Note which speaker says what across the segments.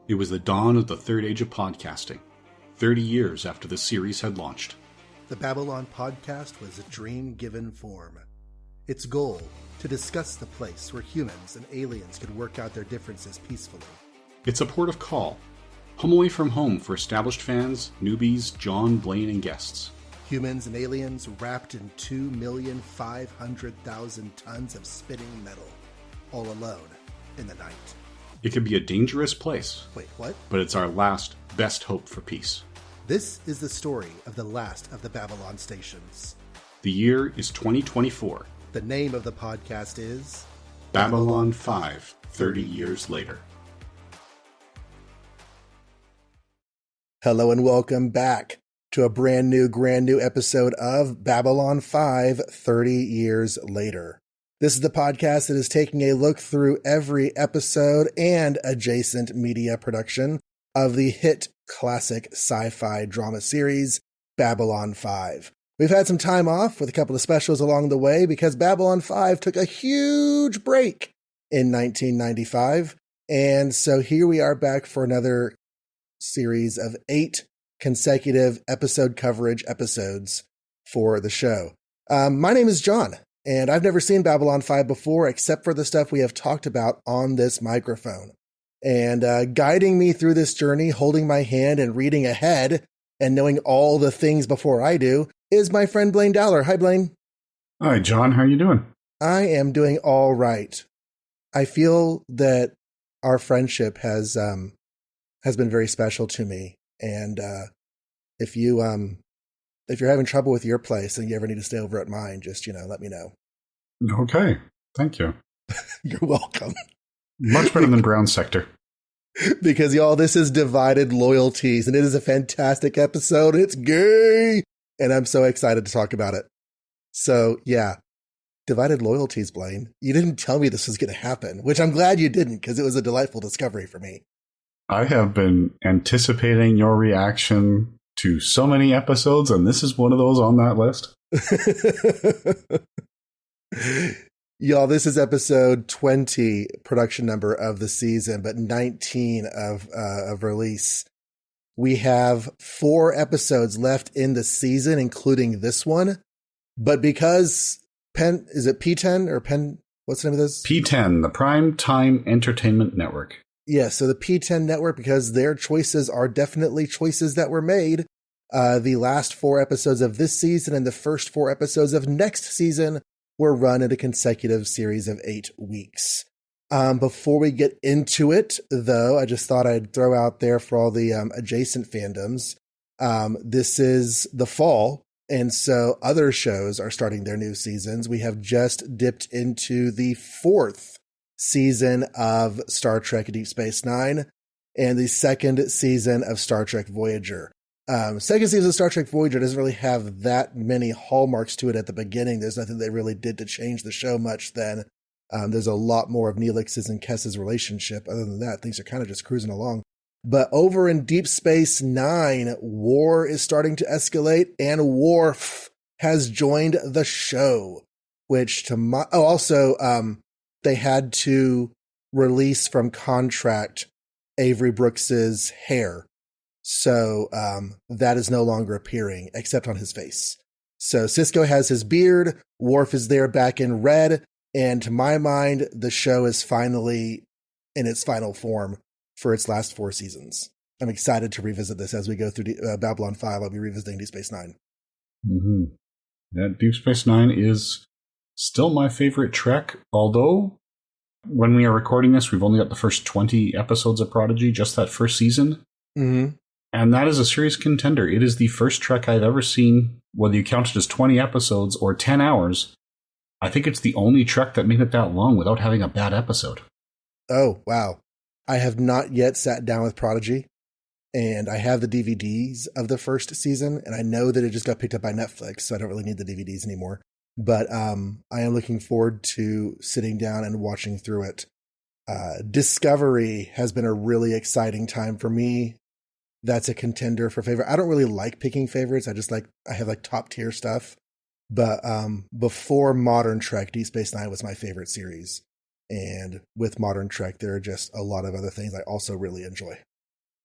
Speaker 1: It was the dawn of the third age of podcasting, 30 years after the series had launched.
Speaker 2: The Babylon podcast was a dream given form. Its goal, to discuss the place where humans and aliens could work out their differences peacefully.
Speaker 1: It's a port of call, home away from home for established fans, newbies, John, Blaine, and guests.
Speaker 2: Humans and aliens wrapped in 2,500,000 tons of spinning metal, all alone in the night.
Speaker 1: It can be a dangerous place.
Speaker 2: Wait, what?
Speaker 1: But it's our last, best hope for peace.
Speaker 2: This is the story of the last of the Babylon stations.
Speaker 1: The year is 2024.
Speaker 2: The name of the podcast is
Speaker 1: Babylon 5, 30 years later.
Speaker 2: Hello and welcome back to a brand new episode of Babylon 5, 30 years later. This is the podcast that is taking a look through every episode and adjacent media production of the hit classic sci-fi drama series, Babylon 5. We've had some time off with a couple of specials along the way because Babylon 5 took a huge break in 1995. And so here we are back for another series of 8 consecutive episode coverage episodes for the show. My name is John, and I've never seen Babylon 5 before except for the stuff we have talked about on this microphone. And guiding me through this journey, holding my hand and reading ahead and knowing all the things before I do is my friend Blaine Dowler. Hi, Blaine.
Speaker 1: Hi, John. How are you doing?
Speaker 2: I am doing all right. I feel that our friendship has been very special to me. And if you're having trouble with your place and you ever need to stay over at mine, just, let me know.
Speaker 1: Okay. Thank you.
Speaker 2: You're welcome.
Speaker 1: Much better than Brown Sector.
Speaker 2: Because, y'all, this is Divided Loyalties, and it is a fantastic episode. It's gay, and I'm so excited to talk about it. So, yeah, Divided Loyalties, Blaine. You didn't tell me this was going to happen, which I'm glad you didn't, because it was a delightful discovery for me.
Speaker 1: I have been anticipating your reaction to so many episodes, and this is one of those on that list.
Speaker 2: Y'all, this is episode 20 production number of the season, but 19 of release. We have 4 episodes left in the season, including this one. But because is it P10 or Penn? What's the name of this?
Speaker 1: P10, the Prime Time Entertainment Network.
Speaker 2: Yeah, so the P10 network, because their choices are definitely choices that were made. The last 4 episodes of this season and the first 4 episodes of next season were run in a consecutive series of 8 weeks. Before we get into it, though, I just thought I'd throw out there for all the adjacent fandoms. This is the fall, and so other shows are starting their new seasons. We have just dipped into the 4th season of Star Trek Deep Space Nine and the 2nd season of Star Trek Voyager. Second season of Star Trek Voyager doesn't really have that many hallmarks to it at the beginning. There's nothing they really did to change the show much then. There's a lot more of Neelix's and Kess's relationship. Other than that, things are kind of just cruising along. But over in Deep Space Nine, war is starting to escalate, and Worf has joined the show, which they had to release from contract Avery Brooks's hair. So that is no longer appearing except on his face. So Cisco has his beard. Worf is there back in red. And to my mind, the show is finally in its final form for its last 4 seasons. I'm excited to revisit this as we go through Babylon 5. I'll be revisiting Deep Space Nine.
Speaker 1: Mm-hmm. Yeah, Deep Space Nine is still my favorite Trek, although when we are recording this, we've only got the first 20 episodes of Prodigy, just that first season.
Speaker 2: Mm-hmm.
Speaker 1: And that is a serious contender. It is the first Trek I've ever seen, whether you count it as 20 episodes or 10 hours. I think it's the only Trek that made it that long without having a bad episode.
Speaker 2: Oh, wow. I have not yet sat down with Prodigy, and I have the DVDs of the first season, and I know that it just got picked up by Netflix, so I don't really need the DVDs anymore. But I am looking forward to sitting down and watching through it. Discovery has been a really exciting time for me. That's a contender for favorite. I don't really like picking favorites. I have top tier stuff. But before Modern Trek, Deep Space Nine was my favorite series. And with Modern Trek, there are just a lot of other things I also really enjoy.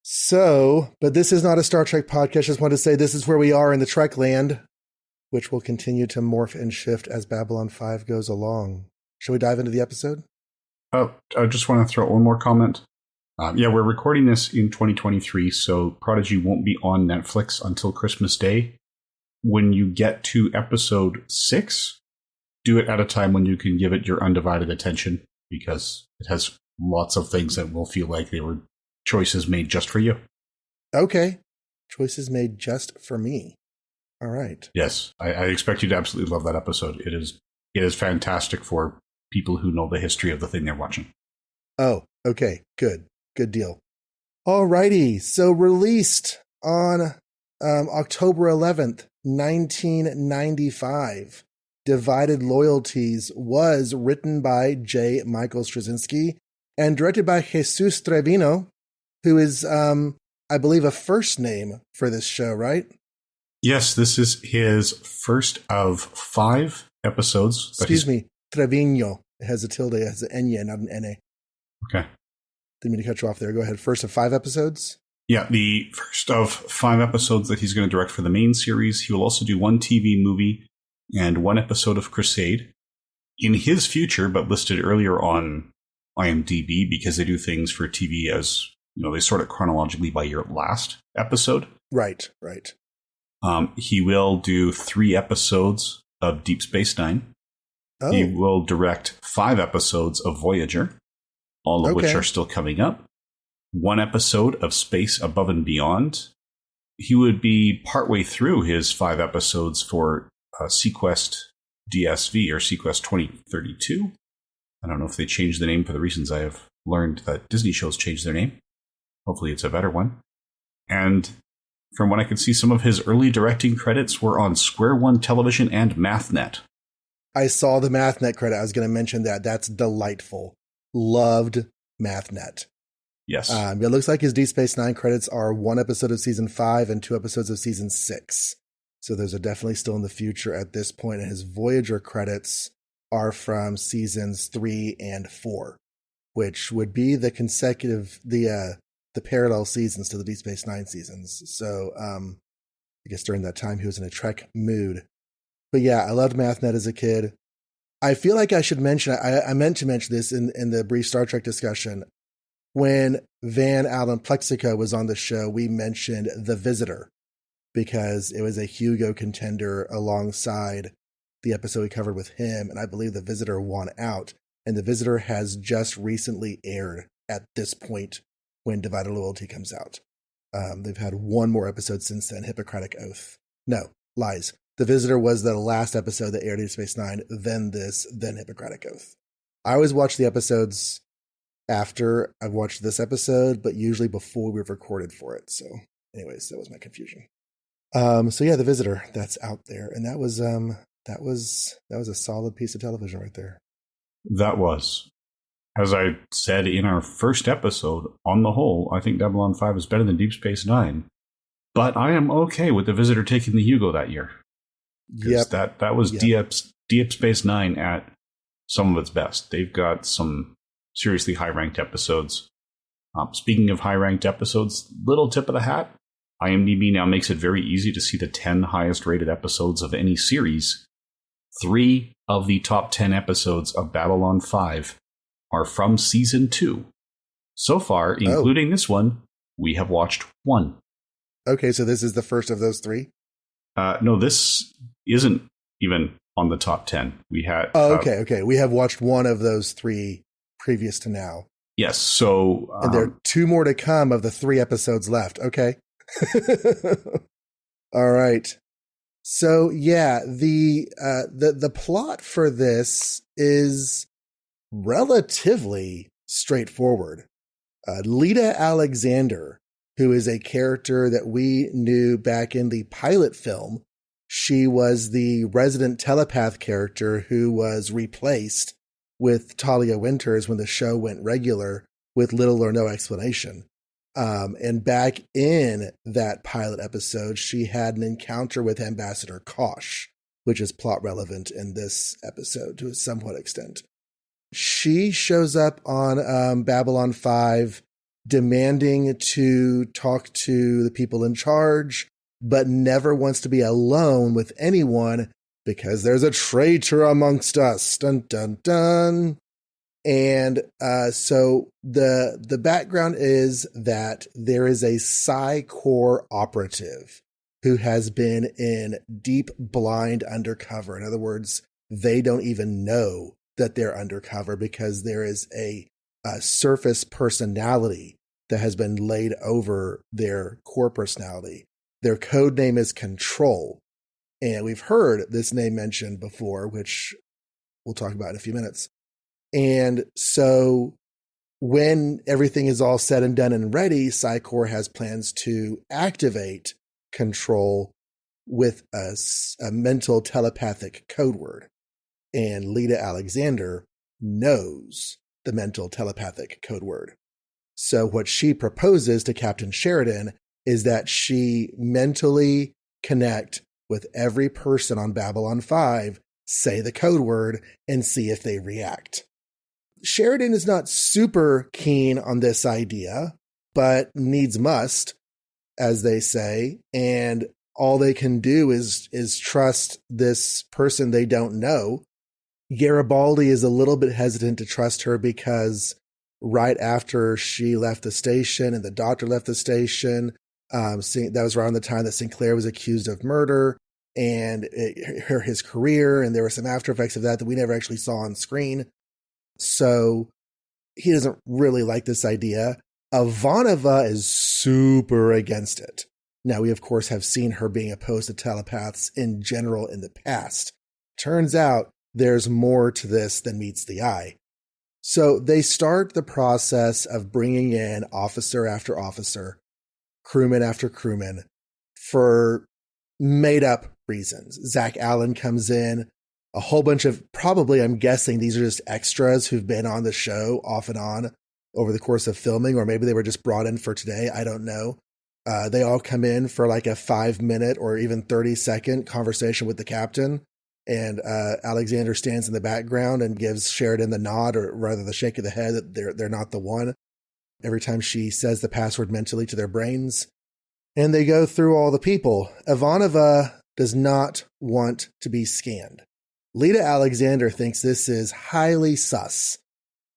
Speaker 2: So, but this is not a Star Trek podcast. Just want to say this is where we are in the Trek land, which will continue to morph and shift as Babylon 5 goes along. Shall we dive into the episode?
Speaker 1: I just want to throw out one more comment. We're recording this in 2023, so Prodigy won't be on Netflix until Christmas Day. When you get to episode 6, do it at a time when you can give it your undivided attention, because it has lots of things that will feel like they were choices made just for you.
Speaker 2: Okay. Choices made just for me. All right.
Speaker 1: Yes, I expect you to absolutely love that episode. It is fantastic for people who know the history of the thing they're watching.
Speaker 2: Oh, okay. Good deal. All righty. So released on October 11th, 1995, Divided Loyalties was written by J. Michael Straczynski and directed by Jesus Trevino, who is, I believe, a first name for this show, right?
Speaker 1: Yes, this is his first of 5 episodes.
Speaker 2: Excuse me, Trevino. It has a tilde, it has an N, not an N-A.
Speaker 1: Okay.
Speaker 2: Didn't mean to cut you off there. Go ahead. First of 5 episodes?
Speaker 1: Yeah, the first of 5 episodes that he's going to direct for the main series. He will also do 1 TV movie and 1 episode of Crusade. In his future, but listed earlier on IMDb, because they do things for TV as, they sort it chronologically by your last episode.
Speaker 2: Right.
Speaker 1: He will do 3 episodes of Deep Space Nine.
Speaker 2: Oh.
Speaker 1: He will direct 5 episodes of Voyager, all of which are still coming up. 1 episode of Space Above and Beyond. He would be partway through his 5 episodes for Sequest DSV or Sequest 2032. I don't know if they changed the name for the reasons I have learned that Disney shows change their name. Hopefully it's a better one. And from what I can see, some of his early directing credits were on Square One Television and MathNet.
Speaker 2: I saw the MathNet credit. I was going to mention that. That's delightful. Loved MathNet.
Speaker 1: Yes.
Speaker 2: It looks like his Deep Space Nine credits are 1 episode of season 5 and 2 episodes of season 6. So those are definitely still in the future at this point. And his Voyager credits are from seasons 3 and 4, which would be the the parallel seasons to the Deep Space Nine seasons. So I guess during that time he was in a Trek mood. But yeah, I loved MathNet as a kid. I feel like I should mention, I meant to mention this in the brief Star Trek discussion. When Van Allen Plexico was on the show, we mentioned The Visitor because it was a Hugo contender alongside the episode we covered with him. And I believe The Visitor won out. And The Visitor has just recently aired at this point when Divided Loyalty comes out. They've had 1 more episode since then, Hippocratic Oath. No, lies. The Visitor was the last episode that aired in Space Nine, then this, then Hippocratic Oath. I always watch the episodes after I've watched this episode, but usually before we've recorded for it. So anyways, that was my confusion. So yeah, The Visitor, that's out there. And that was a solid piece of television right there.
Speaker 1: That was. As I said in our first episode, on the whole, I think Babylon 5 is better than Deep Space Nine. But I am okay with The Visitor taking the Hugo that year.
Speaker 2: Yep.
Speaker 1: That was Deep Space Nine at some of its best. They've got some seriously high-ranked episodes. Speaking of high-ranked episodes, little tip of the hat, IMDb now makes it very easy to see the 10 highest-rated episodes of any series. 3 of the top 10 episodes of Babylon 5 are from Season 2. So far, including this one, we have watched 1.
Speaker 2: Okay, so this is the first of those 3?
Speaker 1: No, this isn't even on the top 10. We had.
Speaker 2: Okay. We have watched 1 of those 3 previous to now.
Speaker 1: Yes, so.
Speaker 2: And there are 2 more to come of the 3 episodes left. Okay. All right. So yeah, the plot for this is relatively straightforward. Lita Alexander, who is a character that we knew back in the pilot film, she was the resident telepath character who was replaced with Talia Winters when the show went regular with little or no explanation. And back in that pilot episode, she had an encounter with Ambassador Kosh, which is plot relevant in this episode to a somewhat extent. She shows up on Babylon 5 demanding to talk to the people in charge, but never wants to be alone with anyone because there's a traitor amongst us. Dun, dun, dun. And so the background is that there is a Psi Corps operative who has been in deep blind undercover. In other words, they don't even know that they're undercover because there is a surface personality that has been laid over their core personality. Their code name is Control. And we've heard this name mentioned before, which we'll talk about in a few minutes. And so when everything is all said and done and ready, Psi Corps has plans to activate Control with a mental telepathic code word. And Lita Alexander knows the mental telepathic code word. So what she proposes to Captain Sheridan is that she mentally connect with every person on Babylon 5, say the code word, and see if they react. Sheridan is not super keen on this idea, but needs must, as they say, and all they can do is trust this person they don't know. Garibaldi is a little bit hesitant to trust her because right after she left the station and the doctor left the station, that was around the time that Sinclair was accused of murder and his career, and there were some after effects of that we never actually saw on screen. So he doesn't really like this idea. Ivanova is super against it. Now, we, of course, have seen her being opposed to telepaths in general in the past. Turns out there's more to this than meets the eye. So they start the process of bringing in officer after officer, crewman after crewman, for made-up reasons. Zach Allen comes in. A whole bunch of, probably, I'm guessing these are just extras who've been on the show off and on over the course of filming, or maybe they were just brought in for today. I don't know. They all come in for like a 5-minute or even 30-second conversation with the captain. And Alexander stands in the background and gives Sheridan the nod, or rather the shake of the head that they're not the one, every time she says the password mentally to their brains. And they go through all the people. Ivanova does not want to be scanned. Lita Alexander thinks this is highly sus,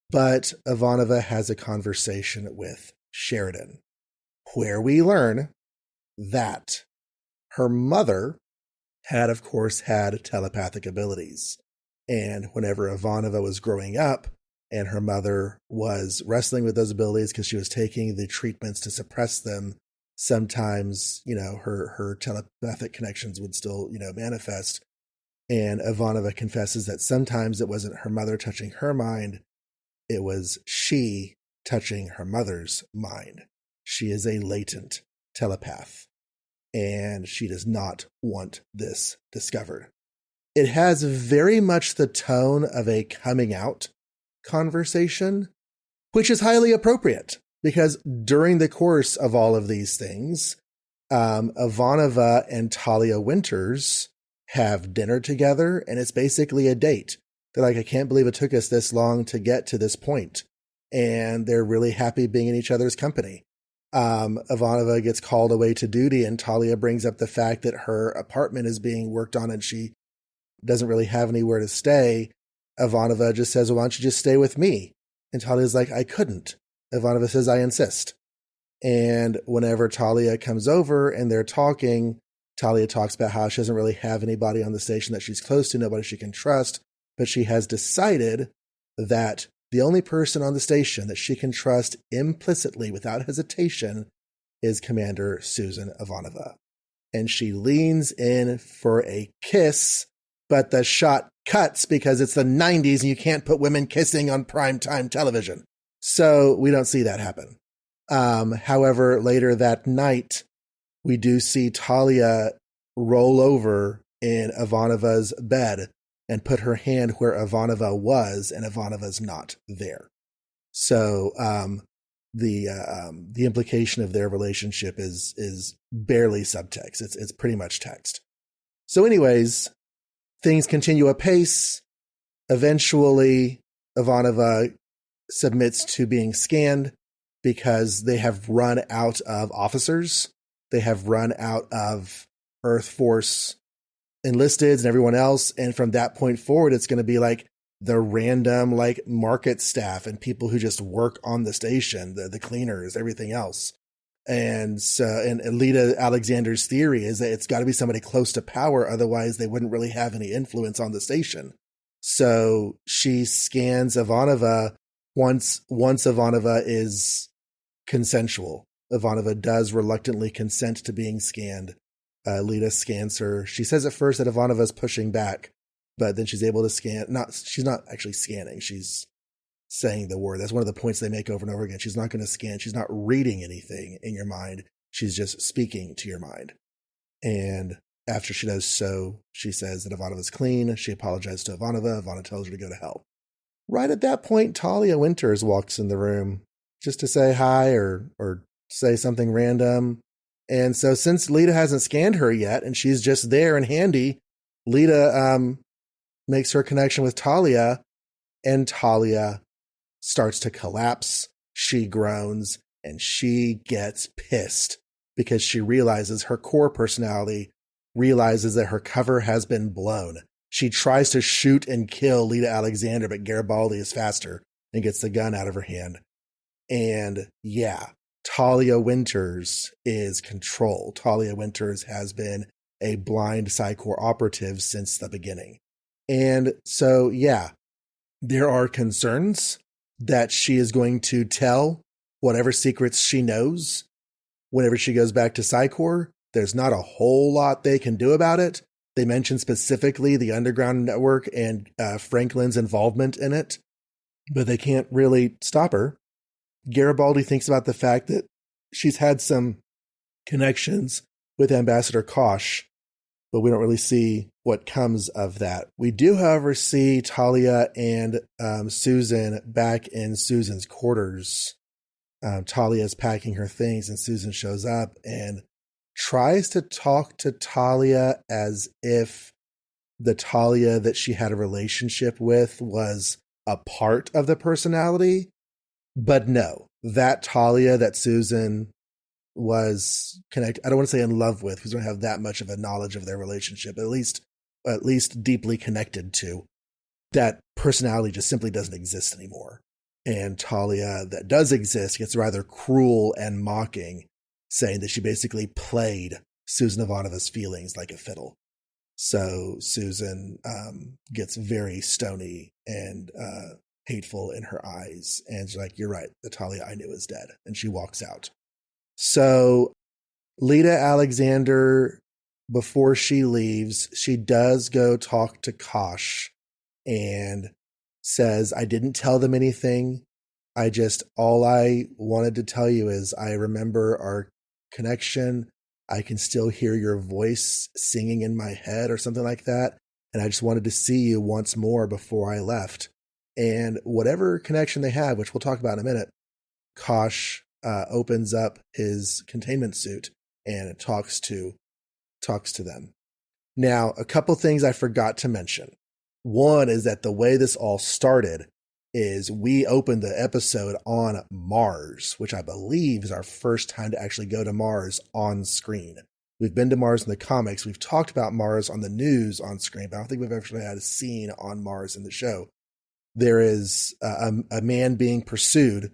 Speaker 2: but Ivanova has a conversation with Sheridan, where we learn that her mother had, of course, had telepathic abilities. And whenever Ivanova was growing up and her mother was wrestling with those abilities because she was taking the treatments to suppress them, sometimes, her telepathic connections would still, manifest. And Ivanova confesses that sometimes it wasn't her mother touching her mind, it was she touching her mother's mind. She is a latent telepath, and she does not want this discovered. It has very much the tone of a coming out conversation, which is highly appropriate, because during the course of all of these things, Ivanova and Talia Winters have dinner together, and it's basically a date. They're like, I can't believe it took us this long to get to this point. And they're really happy being in each other's company. Ivanova gets called away to duty, and Talia brings up the fact that her apartment is being worked on and she doesn't really have anywhere to stay. Ivanova just says, well, why don't you just stay with me? And Talia's like, I couldn't. Ivanova says, I insist. And whenever Talia comes over and they're talking, Talia talks about how she doesn't really have anybody on the station that she's close to, nobody she can trust, but she has decided that the only person on the station that she can trust implicitly without hesitation is Commander Susan Ivanova. And she leans in for a kiss, but the shot cuts because it's the 90s and you can't put women kissing on primetime television. So we don't see that happen. However, later that night, we do see Talia roll over in Ivanova's bed and put her hand where Ivanova was, and Ivanova's not there. So the implication of their relationship is barely subtext. It's pretty much text. So anyways, things continue apace. Eventually, Ivanova submits to being scanned. because they have run out of officers. They have run out of Earth Force enlisteds and everyone else. And from that point forward, it's going to be like the random like market staff and people who just work on the station, the cleaners, everything else. And so, and Lita Alexander's theory is that it's got to be somebody close to power. Otherwise they wouldn't really have any influence on the station. So she scans Ivanova once Ivanova is consensual. Ivanova does reluctantly consent to being scanned. Lita scans her. She says at first that Ivanova's pushing back, but then she's able to scan. She's not actually scanning. She's saying the word. That's one of the points they make over and over again. She's not going to scan. She's not reading anything in your mind. She's just speaking to your mind. And after she does so, she says that Ivanova's clean. She apologizes to Ivanova. Ivana tells her to go to hell. Right at that point, Talia Winters walks in the room just to say hi or say something random. And so since Lita hasn't scanned her yet and she's just there and handy, Lita makes her connection with Talia, and Talia starts to collapse. She groans and she gets pissed because she realizes her core personality realizes that her cover has been blown. She tries to shoot and kill Lita Alexander, but Garibaldi is faster and gets the gun out of her hand. And yeah, Talia Winters is control. Talia Winters has been a blind Psy-Corps operative since the beginning. And so, yeah, there are concerns that she is going to tell whatever secrets she knows whenever she goes back to Psy-Corps. There's not a whole lot they can do about it. They mention specifically the Underground Network and Franklin's involvement in it, but they can't really stop her. Garibaldi thinks about the fact that she's had some connections with Ambassador Kosh, but we don't really see what comes of that. We do, however, see Talia and Susan back in Susan's quarters. Talia is packing her things, and Susan shows up and tries to talk to Talia as if the Talia that she had a relationship with was a part of the personality. But no, that Talia that Susan was connected, I don't want to say in love with, because we don't have that much of a knowledge of their relationship, at least deeply connected to, that personality just simply doesn't exist anymore. And Talia that does exist gets rather cruel and mocking, saying that she basically played Susan Ivanova's feelings like a fiddle. So Susan gets very stony and hateful in her eyes, and she's like, "You're right, the Talia I knew is dead," and she walks out. So Lita Alexander, before she leaves, she does go talk to Kosh and says, "I didn't tell them anything. All I wanted to tell you is I remember our connection. I can still hear your voice singing in my head," or something like that. "And I just wanted to see you once more before I left." And whatever connection they have, which we'll talk about in a minute, Kosh opens up his containment suit and talks to them. Now, a couple things I forgot to mention. One is that the way this all started is we opened the episode on Mars, which I believe is our first time to actually go to Mars on screen. We've been to Mars in the comics. We've talked about Mars on the news on screen, but I don't think we've actually had a scene on Mars in the show. There is a man being pursued,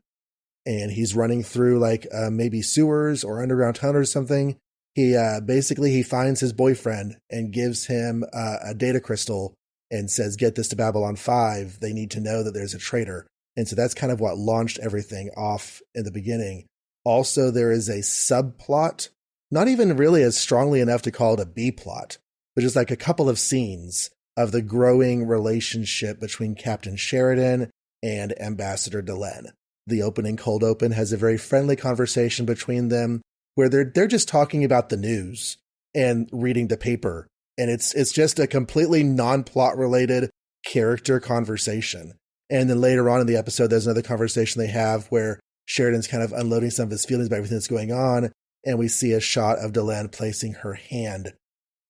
Speaker 2: and he's running through like maybe sewers or underground tunnel or something. He finds his boyfriend and gives him a data crystal and says, "Get this to Babylon 5. They need to know that there's a traitor." And so that's kind of what launched everything off in the beginning. Also, there is a subplot, not even really as strongly enough to call it a B plot, but just like a couple of scenes of the growing relationship between Captain Sheridan and Ambassador Delenn. The opening cold open has a very friendly conversation between them where they're just talking about the news and reading the paper. And it's just a completely non-plot related character conversation. And then later on in the episode, there's another conversation they have where Sheridan's kind of unloading some of his feelings about everything that's going on. And we see a shot of Delenn placing her hand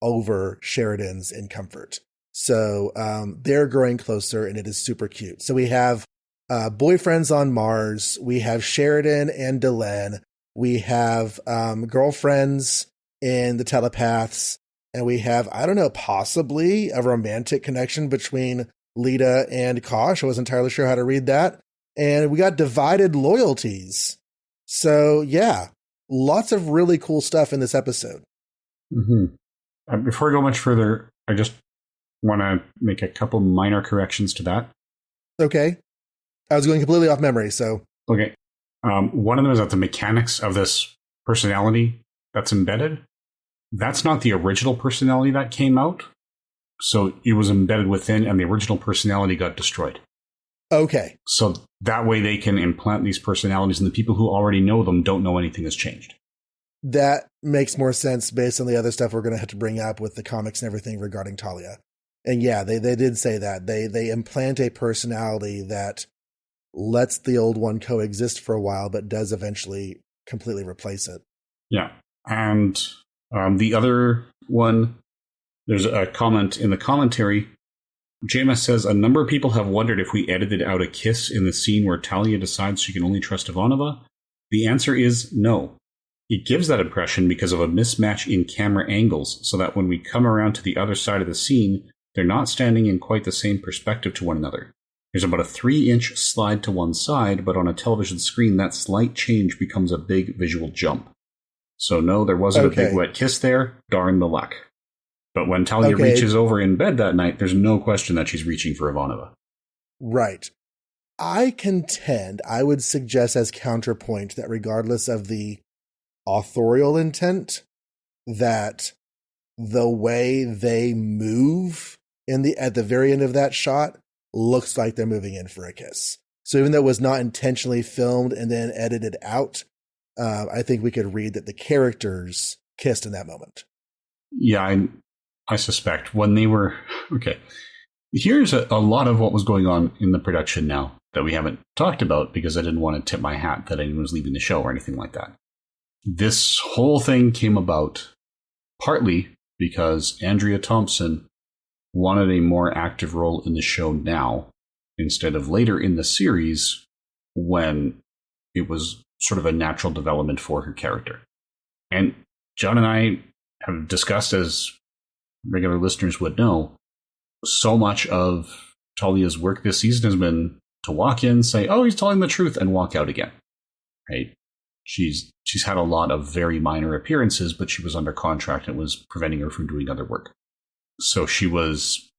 Speaker 2: over Sheridan's in comfort. So they're growing closer, and it is super cute. So we have boyfriends on Mars. We have Sheridan and Delenn. We have girlfriends in the telepaths. And we have, I don't know, possibly a romantic connection between Lita and Kosh. I wasn't entirely sure how to read that. And we got divided loyalties. So, yeah, lots of really cool stuff in this episode.
Speaker 1: Mm-hmm. Before I go much further, I just want to make a couple minor corrections to that.
Speaker 2: Okay. I was going completely off memory, so.
Speaker 1: Okay. One of them is that the mechanics of this personality that's embedded, that's not the original personality that came out. So it was embedded within, and the original personality got destroyed.
Speaker 2: Okay.
Speaker 1: So that way they can implant these personalities, and the people who already know them don't know anything has changed.
Speaker 2: That makes more sense based on the other stuff we're going to have to bring up with the comics and everything regarding Talia. And yeah, they did say that. They implant a personality that lets the old one coexist for a while, but does eventually completely replace it.
Speaker 1: Yeah. And the other one, there's a comment in the commentary. JMS says, a number of people have wondered if we edited out a kiss in the scene where Talia decides she can only trust Ivanova. The answer is no. It gives that impression because of a mismatch in camera angles, so that when we come around to the other side of the scene, they're not standing in quite the same perspective to one another. There's about a 3-inch slide to one side, but on a television screen, that slight change becomes a big visual jump. So no, there wasn't a big wet kiss there. Darn the luck. But when Talia reaches over in bed that night, there's no question that she's reaching for Ivanova.
Speaker 2: Right. I would suggest as counterpoint that regardless of the authorial intent, that the way they move at the very end of that shot looks like they're moving in for a kiss. So even though it was not intentionally filmed and then edited out, I think we could read that the characters kissed in that moment.
Speaker 1: Yeah, I suspect when they were... Okay. Here's a lot of what was going on in the production now that we haven't talked about because I didn't want to tip my hat that anyone was leaving the show or anything like that. This whole thing came about partly because Andrea Thompson wanted a more active role in the show now instead of later in the series when it was sort of a natural development for her character. And John and I have discussed, as regular listeners would know, so much of Talia's work this season has been to walk in, say, oh, he's telling the truth, and walk out again. Right? She's had a lot of very minor appearances, but she was under contract and it was preventing her from doing other work. So she was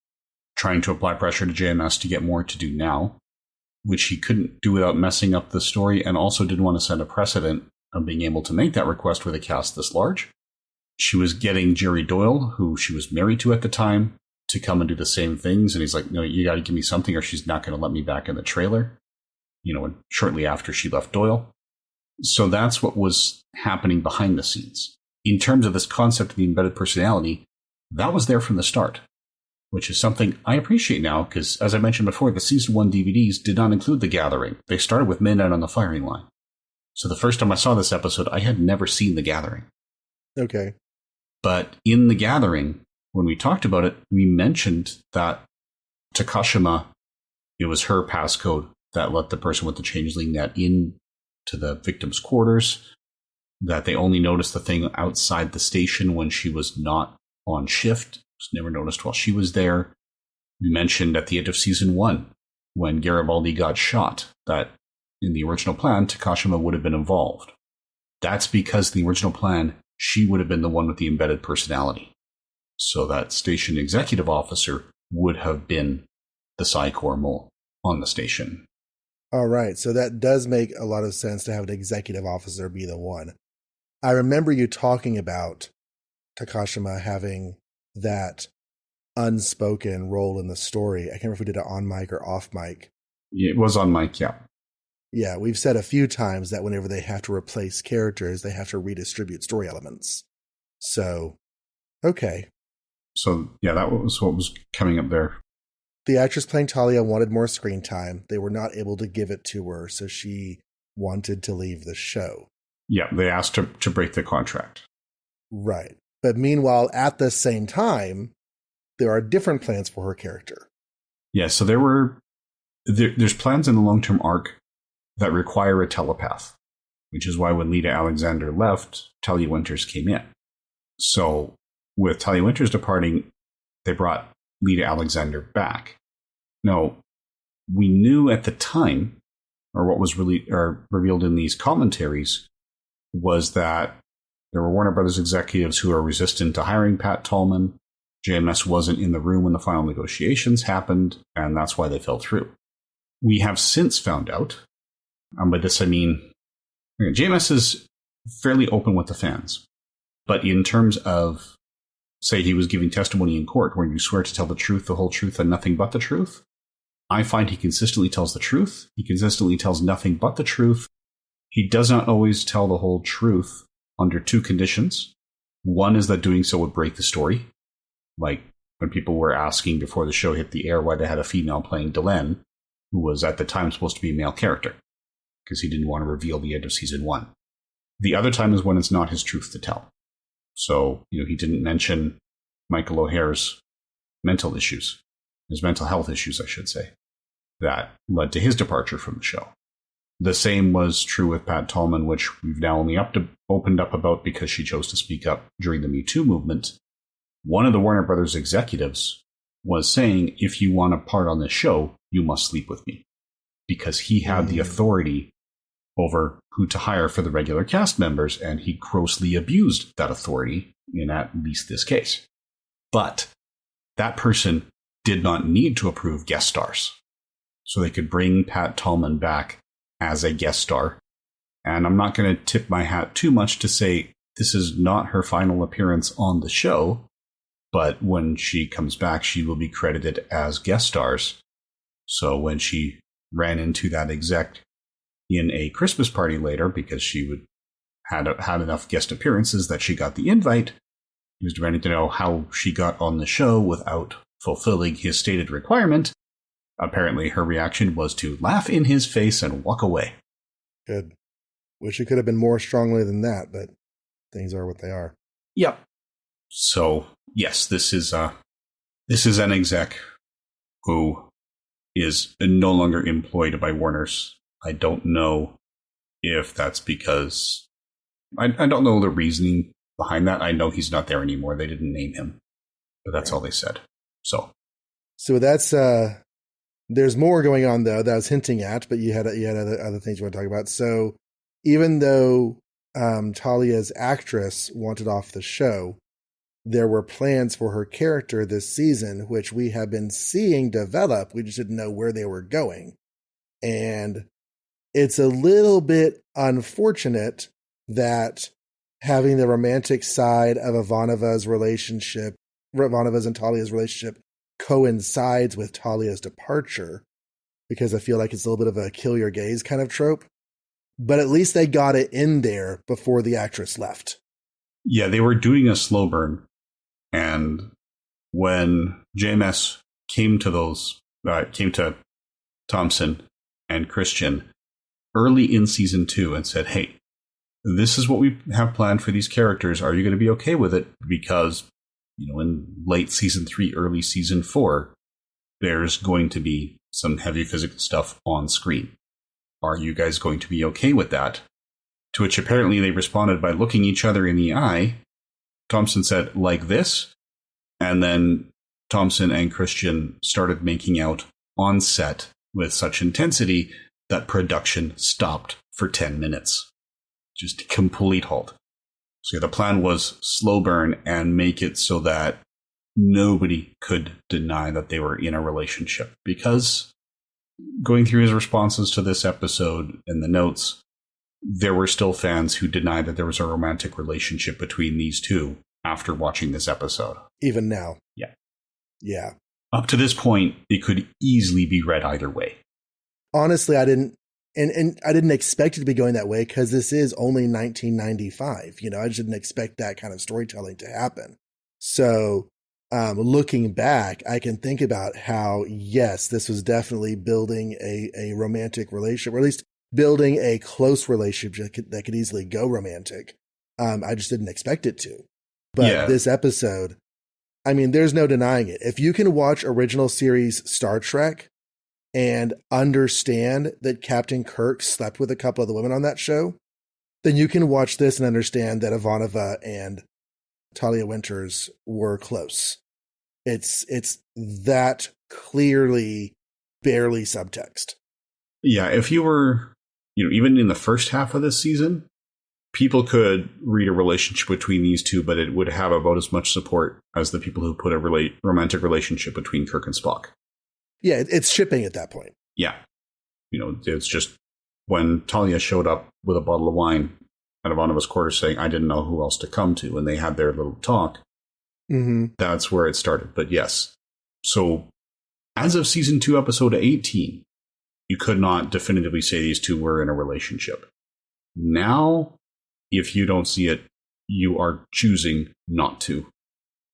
Speaker 1: trying to apply pressure to JMS to get more to do now, which he couldn't do without messing up the story, and also didn't want to set a precedent of being able to make that request with a cast this large. She was getting Jerry Doyle, who she was married to at the time, to come and do the same things. And he's like, no, you got to give me something or she's not going to let me back in the trailer. And shortly after she left Doyle. So that's what was happening behind the scenes. In terms of this concept of the embedded personality, that was there from the start, which is something I appreciate now because, as I mentioned before, the season 1 DVDs did not include The Gathering. They started with Midnight on the Firing Line. So the first time I saw this episode, I had never seen The Gathering.
Speaker 2: Okay.
Speaker 1: But in The Gathering, when we talked about it, we mentioned that Takashima, it was her passcode that let the person with the changeling net in to the victim's quarters, that they only noticed the thing outside the station when she was not on shift. It was never noticed while she was there. We mentioned at the end of season 1, when Garibaldi got shot, that in the original plan, Takashima would have been involved. That's because in the original plan, she would have been the one with the embedded personality. So that station executive officer would have been the Psi Corps mole on the station.
Speaker 2: All right. So that does make a lot of sense to have an executive officer be the one. I remember you talking about Takashima having that unspoken role in the story. I can't remember if we did it on mic or off mic.
Speaker 1: It was on mic, yeah.
Speaker 2: Yeah, we've said a few times that whenever they have to replace characters, they have to redistribute story elements. So, okay.
Speaker 1: So, yeah, that was what was coming up there.
Speaker 2: The actress playing Talia wanted more screen time. They were not able to give it to her, so she wanted to leave the show.
Speaker 1: Yeah, they asked her to break the contract.
Speaker 2: Right. But meanwhile, at the same time, there are different plans for her character.
Speaker 1: Yeah, so there were there's plans in the long-term arc that require a telepath, which is why when Lita Alexander left, Talia Winters came in. So with Talia Winters departing, they brought Lita Alexander back. Now, we knew at the time, or what was really revealed in these commentaries, was that there were Warner Brothers executives who are resistant to hiring Pat Tallman. JMS wasn't in the room when the final negotiations happened, and that's why they fell through. We have since found out, by this I mean, JMS is fairly open with the fans, but in terms of, say he was giving testimony in court where you swear to tell the truth, the whole truth, and nothing but the truth, I find he consistently tells the truth. He consistently tells nothing but the truth. He does not always tell the whole truth under two conditions. One is that doing so would break the story. Like when people were asking before the show hit the air why they had a female playing Delenn, who was at the time supposed to be a male character, because he didn't want to reveal the end of season 1. The other time is when it's not his truth to tell. So, he didn't mention Michael O'Hare's mental issues, his mental health issues, I should say, that led to his departure from the show. The same was true with Pat Tallman, which we've now only opened up about because she chose to speak up during the Me Too movement. One of the Warner Brothers executives was saying, if you want a part on this show, you must sleep with me. Because he had the authority over who to hire for the regular cast members, and he grossly abused that authority in at least this case. But that person did not need to approve guest stars. So they could bring Pat Tallman back as a guest star. And I'm not going to tip my hat too much to say this is not her final appearance on the show, but when she comes back, she will be credited as guest stars. So when she ran into that exec in a Christmas party later, because she had enough guest appearances that she got the invite, he was demanding to know how she got on the show without fulfilling his stated requirement. Apparently, her reaction was to laugh in his face and walk away.
Speaker 2: Good. Wish it could have been more strongly than that, but things are what they are.
Speaker 1: Yep. So, yes, this is an exec who is no longer employed by Warner's. I don't know if that's because... I don't know the reasoning behind that. I know he's not there anymore. They didn't name him. But that's all they said. So
Speaker 2: that's... There's more going on, though, that I was hinting at, but you had other things you want to talk about. So even though Talia's actress wanted off the show, there were plans for her character this season, which we have been seeing develop. We just didn't know where they were going. And it's a little bit unfortunate that having the romantic side of Ivanova's and Talia's relationship coincides with Talia's departure, because I feel like it's a little bit of a kill your gaze kind of trope. But at least they got it in there before the actress left.
Speaker 1: Yeah, they were doing a slow burn. And when JMS came to Thompson and Christian early in season 2 and said, hey, this is what we have planned for these characters. Are you going to be okay with it? Because, in late season 3, early season 4, there's going to be some heavy physical stuff on screen. Are you guys going to be okay with that? To which apparently they responded by looking each other in the eye. Thompson said, like this. And then Thompson and Christian started making out on set with such intensity that production stopped for 10 minutes. Just a complete halt. So the plan was slow burn and make it so that nobody could deny that they were in a relationship. Because going through his responses to this episode and the notes, there were still fans who denied that there was a romantic relationship between these two after watching this episode.
Speaker 2: Even now.
Speaker 1: Yeah.
Speaker 2: Yeah.
Speaker 1: Up to this point, it could easily be read either way.
Speaker 2: Honestly, I didn't expect it to be going that way, because this is only 1995. I just didn't expect that kind of storytelling to happen. So looking back, I can think about how, yes, this was definitely building a romantic relationship, or at least building a close relationship that could easily go romantic. I just didn't expect it to. But This episode, I mean, there's no denying it. If you can watch original series Star Trek and understand that Captain Kirk slept with a couple of the women on that show, then you can watch this and understand that Ivanova and Talia Winters were close. It's that clearly barely subtext.
Speaker 1: Yeah, if you were, even in the first half of this season, people could read a relationship between these two, but it would have about as much support as the people who put a romantic relationship between Kirk and Spock.
Speaker 2: Yeah, it's shipping at that point.
Speaker 1: Yeah. It's just when Talia showed up with a bottle of wine at Ivanova's quarters saying, I didn't know who else to come to, and they had their little talk, that's where it started. But yes, so as of season 2, episode 18, you could not definitively say these two were in a relationship. Now, if you don't see it, you are choosing not to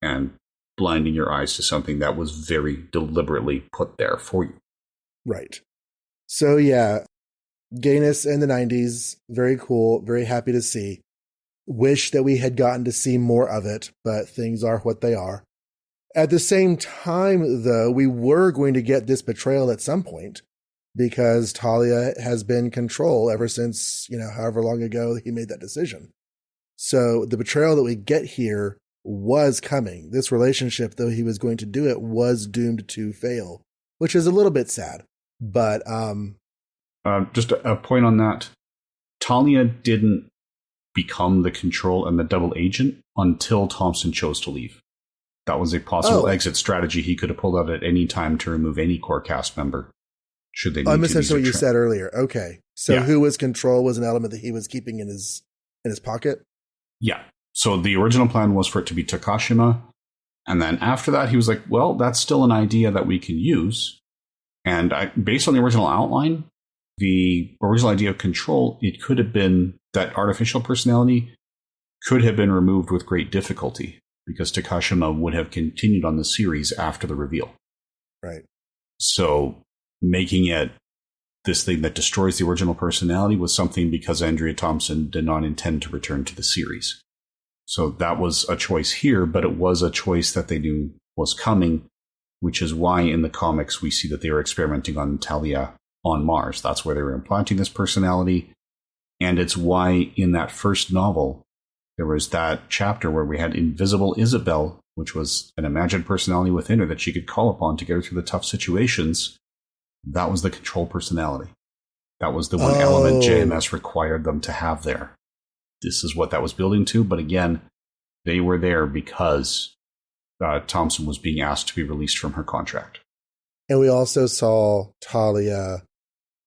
Speaker 1: and blinding your eyes to something that was very deliberately put there for you.
Speaker 2: Right. So yeah, gayness in the 90s, very cool, very happy to see. Wish that we had gotten to see more of it, but things are what they are. At the same time, though, we were going to get this betrayal at some point because Talia has been control ever since, however long ago he made that decision. So the betrayal that we get here was coming. This relationship, though he was going to do it, was doomed to fail, which is a little bit sad. But
Speaker 1: just a point on that. Talia didn't become the control and the double agent until Thompson chose to leave. That was a possible exit strategy he could have pulled out at any time to remove any core cast member. Should they need
Speaker 2: I misunderstood what you said earlier. Okay. So
Speaker 1: yeah.
Speaker 2: Who was control was an element that he was keeping in his pocket?
Speaker 1: Yeah. So the original plan was for it to be Takashima. And then after that, he was like, well, that's still an idea that we can use. And based on the original outline, the original idea of control, it could have been that artificial personality could have been removed with great difficulty because Takashima would have continued on the series after the reveal.
Speaker 2: Right.
Speaker 1: So making it this thing that destroys the original personality was something because Andrea Thompson did not intend to return to the series. So that was a choice here, but it was a choice that they knew was coming, which is why in the comics we see that they were experimenting on Talia on Mars. That's where they were implanting this personality. And it's why in that first novel, there was that chapter where we had Invisible Isabel, which was an imagined personality within her that she could call upon to get her through the tough situations. That was the control personality. That was the one element JMS required them to have there. This is what that was building to. But again, they were there because Thompson was being asked to be released from her contract.
Speaker 2: And we also saw Talia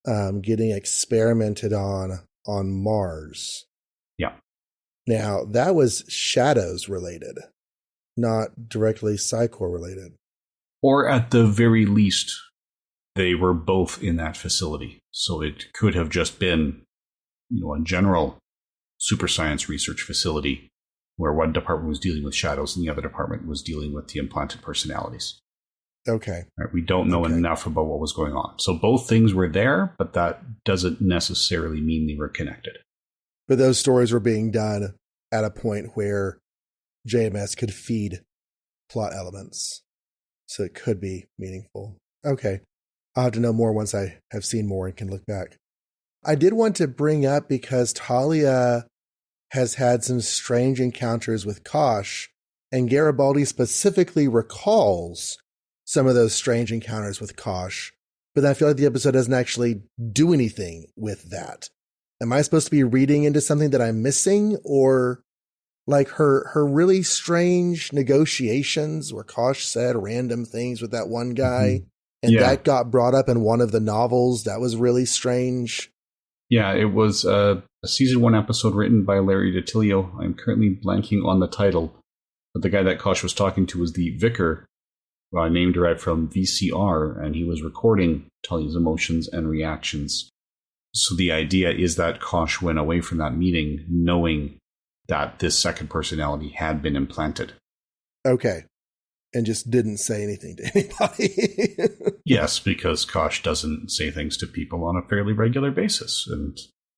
Speaker 2: getting experimented on Mars.
Speaker 1: Yeah.
Speaker 2: Now, that was Shadows related, not directly Psychor related.
Speaker 1: Or at the very least, they were both in that facility. So it could have just been, a general super science research facility where one department was dealing with shadows and the other department was dealing with the implanted personalities.
Speaker 2: Okay.
Speaker 1: Right, we don't know enough about what was going on. So both things were there, but that doesn't necessarily mean they were connected.
Speaker 2: But those stories were being done at a point where JMS could feed plot elements. So it could be meaningful. Okay. I'll have to know more once I have seen more and can look back. I did want to bring up because Talia has had some strange encounters with Kosh, and Garibaldi specifically recalls some of those strange encounters with Kosh, but I feel like the episode doesn't actually do anything with that. Am I supposed to be reading into something that I'm missing, or like her really strange negotiations where Kosh said random things with that one guy, and that got brought up in one of the novels? That was really strange.
Speaker 1: Yeah, it was a season 1 episode written by Larry DiTilio. I'm currently blanking on the title, but the guy that Kosh was talking to was the vicar, name derived from VCR, and he was recording Talia's emotions and reactions. So the idea is that Kosh went away from that meeting knowing that this second personality had been implanted.
Speaker 2: Okay. And just didn't say anything to anybody.
Speaker 1: Yes, because Kosh doesn't say things to people on a fairly regular basis.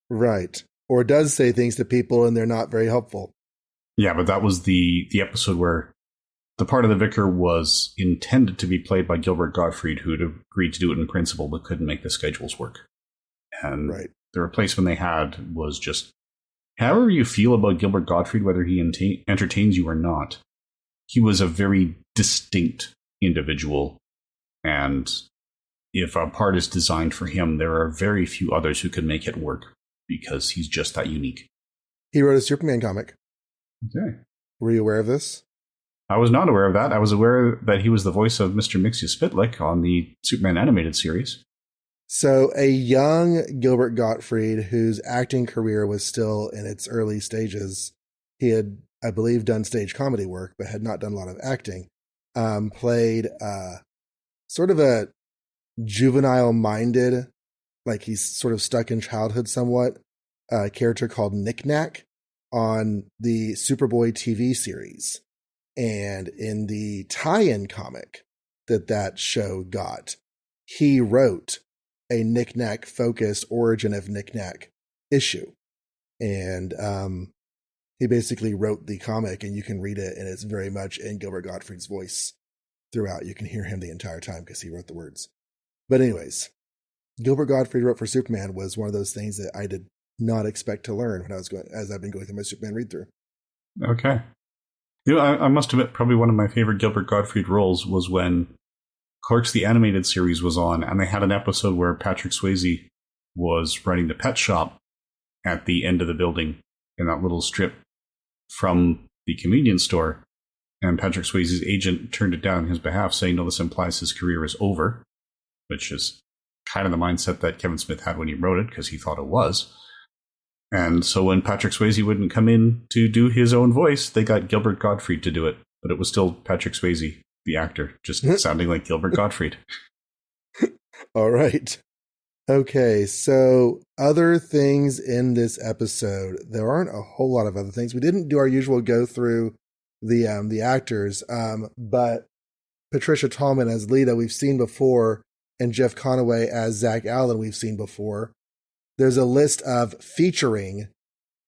Speaker 2: Right. Or does say things to people and they're not very helpful.
Speaker 1: Yeah, but that was the episode where the part of the vicar was intended to be played by Gilbert Gottfried, who'd agreed to do it in principle but couldn't make the schedules work. And the replacement they had was just, however you feel about Gilbert Gottfried, whether he entertains you or not, he was a very distinct individual. And if a part is designed for him, there are very few others who can make it work because he's just that unique.
Speaker 2: He wrote a Superman comic.
Speaker 1: Okay.
Speaker 2: Were you aware of this?
Speaker 1: I was not aware of that. I was aware that he was the voice of Mr. Mxyzptlk on the Superman animated series.
Speaker 2: So a young Gilbert Gottfried, whose acting career was still in its early stages, he had, I believe, done stage comedy work, but had not done a lot of acting, played sort of a juvenile-minded, like he's sort of stuck in childhood somewhat, character called Knick Knack on the Superboy TV series. And in the tie-in comic that show got, he wrote a Knick Knack focused origin of Knick Knack issue. And he basically wrote the comic, and you can read it, and it's very much in Gilbert Gottfried's voice throughout. You can hear him the entire time because he wrote the words. But anyways, Gilbert Gottfried wrote for Superman was one of those things that I did not expect to learn as I've been going through my Superman read through.
Speaker 1: Okay. You know, I must admit, probably one of my favorite Gilbert Gottfried roles was when Clerks the Animated Series was on, and they had an episode where Patrick Swayze was running the pet shop at the end of the building in that little strip from the convenience store, and Patrick Swayze's agent turned it down on his behalf, saying, no, this implies his career is over, which is kind of the mindset that Kevin Smith had when he wrote it, because he thought it was. And so when Patrick Swayze wouldn't come in to do his own voice, they got Gilbert Gottfried to do it. But it was still Patrick Swayze, the actor, just sounding like Gilbert Gottfried.
Speaker 2: All right. Okay, so other things in this episode. There aren't a whole lot of other things. We didn't do our usual go through the actors, but Patricia Tallman as Lita we've seen before, and Jeff Conaway as Zach Allen we've seen before. There's a list of featuring,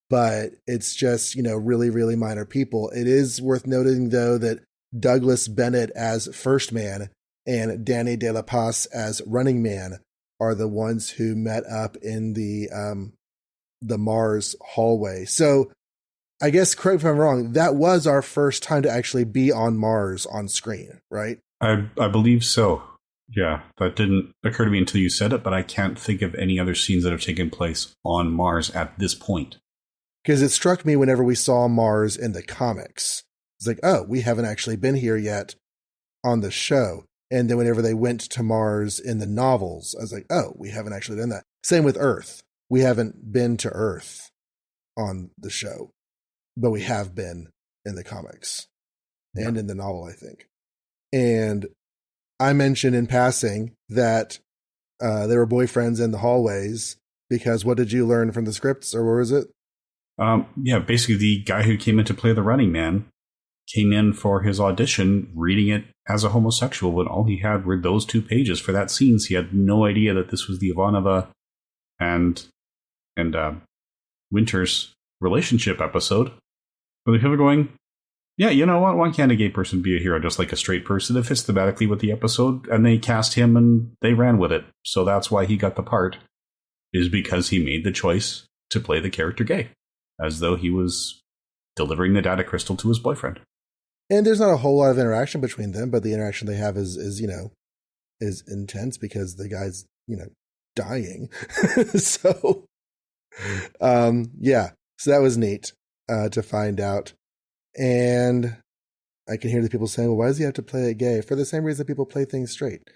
Speaker 2: but it's just, really, really minor people. It is worth noting, though, that Douglas Bennett as First Man and Danny De La Paz as Running Man are the ones who met up in the Mars hallway. So I guess, correct me if I'm wrong, that was our first time to actually be on Mars on screen, right?
Speaker 1: I believe so. Yeah, that didn't occur to me until you said it, but I can't think of any other scenes that have taken place on Mars at this point.
Speaker 2: Because it struck me whenever we saw Mars in the comics. It's like, oh, we haven't actually been here yet on the show. And then whenever they went to Mars in the novels, I was like, oh, we haven't actually done that. Same with Earth. We haven't been to Earth on the show, but we have been in the comics and in the novel, I think. And I mentioned in passing that they were boyfriends in the hallways because what did you learn from the scripts, or where was it?
Speaker 1: Basically the guy who came in to play the Running Man came in for his audition reading it as a homosexual when all he had were those 2 pages for that scene. So he had no idea that this was the Ivanova and Winter's relationship episode. But the people are going, yeah, you know what? Why can't a gay person be a hero just like a straight person? It fits thematically with the episode, and they cast him and they ran with it. So that's why he got the part, is because he made the choice to play the character gay, as though he was delivering the data crystal to his boyfriend. And
Speaker 2: there's not a whole lot of interaction between them, but the interaction they have is intense because the guy's, dying. So, so that was neat to find out. And I can hear the people saying, well, why does he have to play it gay? For the same reason people play things straight.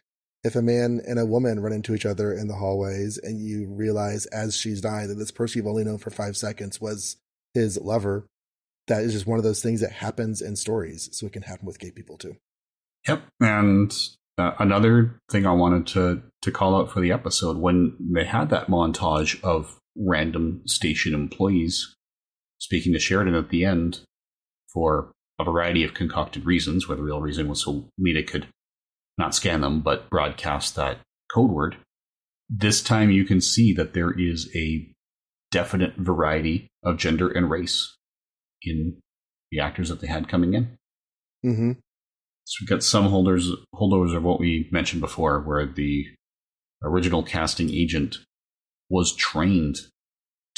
Speaker 2: If a man and a woman run into each other in the hallways and you realize as she's dying that this person you've only known for 5 seconds was his lover, that is just one of those things that happens in stories. So it can happen with gay people too.
Speaker 1: Yep. And another thing I wanted to call out for the episode, when they had that montage of random station employees speaking to Sheridan at the end, for a variety of concocted reasons, where the real reason was so Lita could not scan them, but broadcast that code word. This time you can see that there is a definite variety of gender and race in the actors that they had coming in.
Speaker 2: Mm-hmm.
Speaker 1: So we got some holdovers of what we mentioned before, where the original casting agent was trained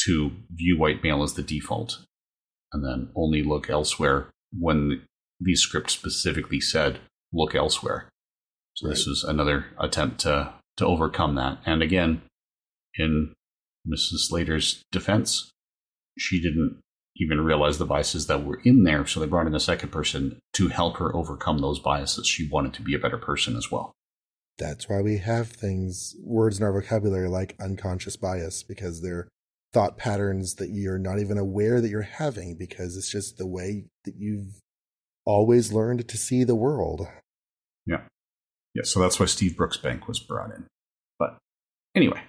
Speaker 1: to view white male as the default and then only look elsewhere when the script specifically said look elsewhere. So This was another attempt to overcome that. And again, in Mrs. Slater's defense, she didn't even realize the biases that were in there, so they brought in a second person to help her overcome those biases. She wanted to be a better person as well.
Speaker 2: That's why we have words in our vocabulary like unconscious bias, because they're thought patterns that you're not even aware that you're having, because it's just the way that you've always learned to see the world.
Speaker 1: Yeah. Yeah, so that's why Steve Brooksbank was brought in. But anyway.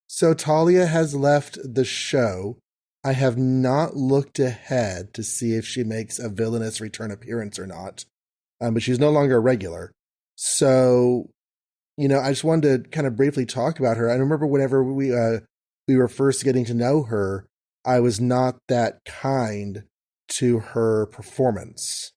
Speaker 2: So Talia has left the show. I have not looked ahead to see if she makes a villainous return appearance or not, but she's no longer a regular. So, I just wanted to kind of briefly talk about her. I remember whenever we were first getting to know her, I was not that kind to her performance.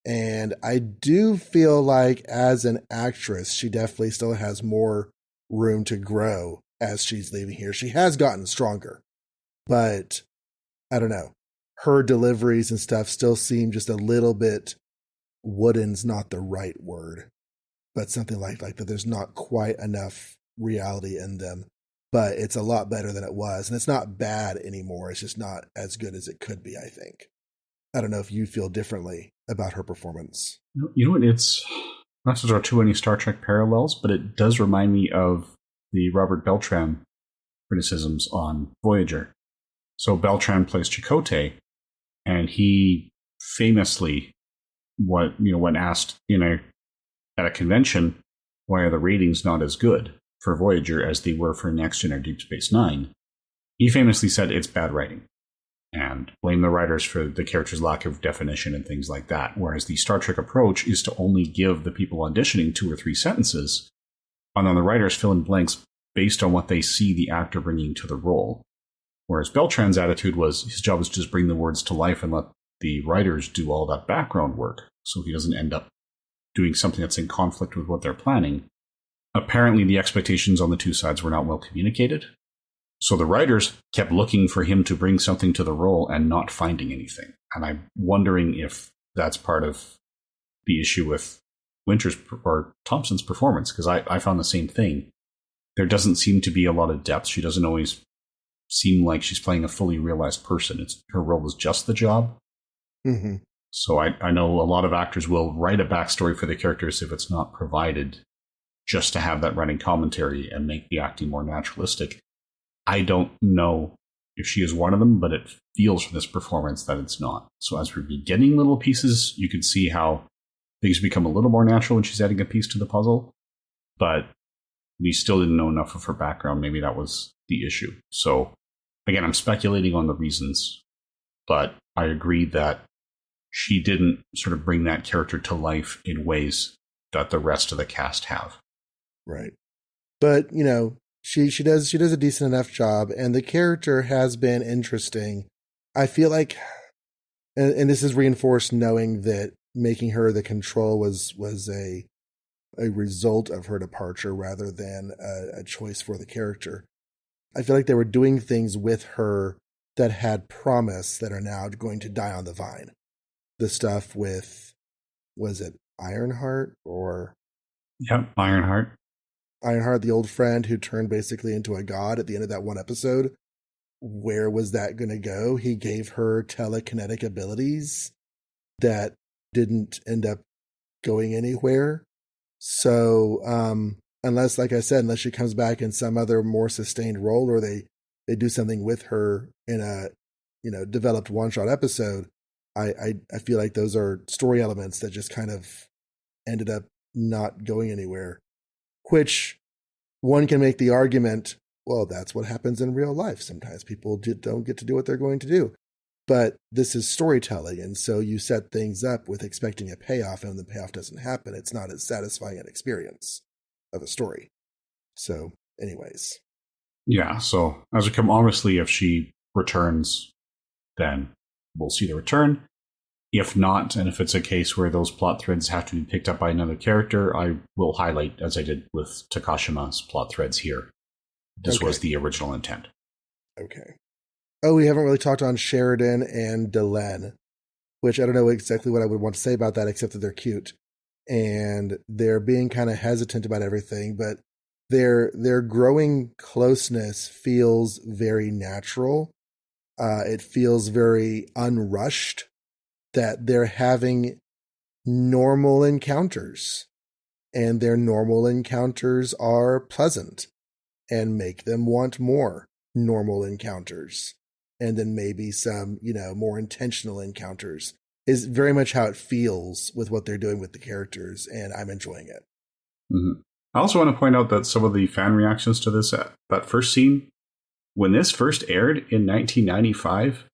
Speaker 2: And I do feel like as an actress, she definitely still has more room to grow as she's leaving here. She has gotten stronger, but I don't know. Her deliveries and stuff still seem just a little bit wooden's not the right word, but something like that. There's not quite enough reality in them, but it's a lot better than it was. And it's not bad anymore. It's just not as good as it could be, I think. I don't know if you feel differently about her performance.
Speaker 1: You know what? It's not to draw too many Star Trek parallels, but it does remind me of the Robert Beltran criticisms on Voyager. So Beltran plays Chakotay, and he famously, when asked at a convention, why are the ratings not as good for Voyager as they were for Next Gen or Deep Space Nine, he famously said it's bad writing and blame the writers for the character's lack of definition and things like that. Whereas the Star Trek approach is to only give the people auditioning 2 or 3 sentences, and then the writers fill in blanks based on what they see the actor bringing to the role. Whereas Beltran's attitude was his job was to just bring the words to life and let the writers do all that background work, so he doesn't end up doing something that's in conflict with what they're planning. Apparently, the expectations on the 2 sides were not well communicated, so the writers kept looking for him to bring something to the role and not finding anything. And I'm wondering if that's part of the issue with Winter's or Thompson's performance, because I found the same thing. There doesn't seem to be a lot of depth. She doesn't always seem like she's playing a fully realized person. Her role is just the job.
Speaker 2: Mm-hmm.
Speaker 1: So I know a lot of actors will write a backstory for the characters if it's not provided, just to have that running commentary and make the acting more naturalistic. I don't know if she is one of them, but it feels from this performance that it's not. So as we're getting little pieces, you can see how things become a little more natural when she's adding a piece to the puzzle. But we still didn't know enough of her background. Maybe that was the issue. So again, I'm speculating on the reasons, but I agree that she didn't sort of bring that character to life in ways that the rest of the cast have.
Speaker 2: Right. But, she does a decent enough job, and the character has been interesting. I feel like, and this is reinforced knowing that making her the control was a result of her departure rather than a choice for the character. I feel like they were doing things with her that had promise that are now going to die on the vine. The stuff with, was it Ironheart or?
Speaker 1: Yep, Ironheart.
Speaker 2: Ironheart, the old friend who turned basically into a god at the end of that one episode. Where was that going to go? He gave her telekinetic abilities that didn't end up going anywhere. So, unless, like I said, unless she comes back in some other more sustained role, or they do something with her in a, developed one-shot episode, I feel like those are story elements that just kind of ended up not going anywhere. Which one can make the argument, well, that's what happens in real life. Sometimes people don't get to do what they're going to do. But this is storytelling, and so you set things up with expecting a payoff, and when the payoff doesn't happen, it's not as satisfying an experience of a story. So, anyways.
Speaker 1: Yeah, so as we come, obviously, if she returns, then we'll see the return. If not, and if it's a case where those plot threads have to be picked up by another character, I will highlight, as I did with Takashima's plot threads here. This was the original intent.
Speaker 2: Okay. Oh, we haven't really talked on Sheridan and Delenn, which I don't know exactly what I would want to say about that, except that they're cute. And they're being kind of hesitant about everything, but their growing closeness feels very natural. It feels very unrushed, that they're having normal encounters, and their normal encounters are pleasant and make them want more normal encounters. And then maybe some, more intentional encounters is very much how it feels with what they're doing with the characters. And I'm enjoying it.
Speaker 1: Mm-hmm. I also want to point out that some of the fan reactions to this, that first scene, when this first aired in 1995,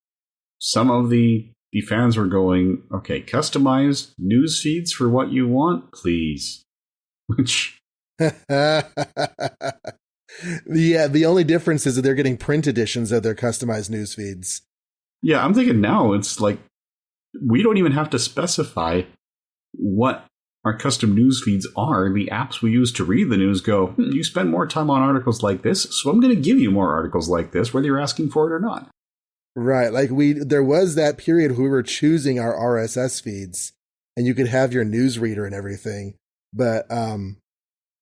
Speaker 1: some of the fans were going, okay, customized news feeds for what you want, please. Which...
Speaker 2: Yeah, the only difference is that they're getting print editions of their customized news feeds.
Speaker 1: Yeah, I'm thinking now it's like we don't even have to specify what our custom news feeds are. The apps we use to read the news go, you spend more time on articles like this, so I'm going to give you more articles like this, whether you're asking for it or not.
Speaker 2: Right. Like there was that period where we were choosing our RSS feeds and you could have your newsreader and everything, but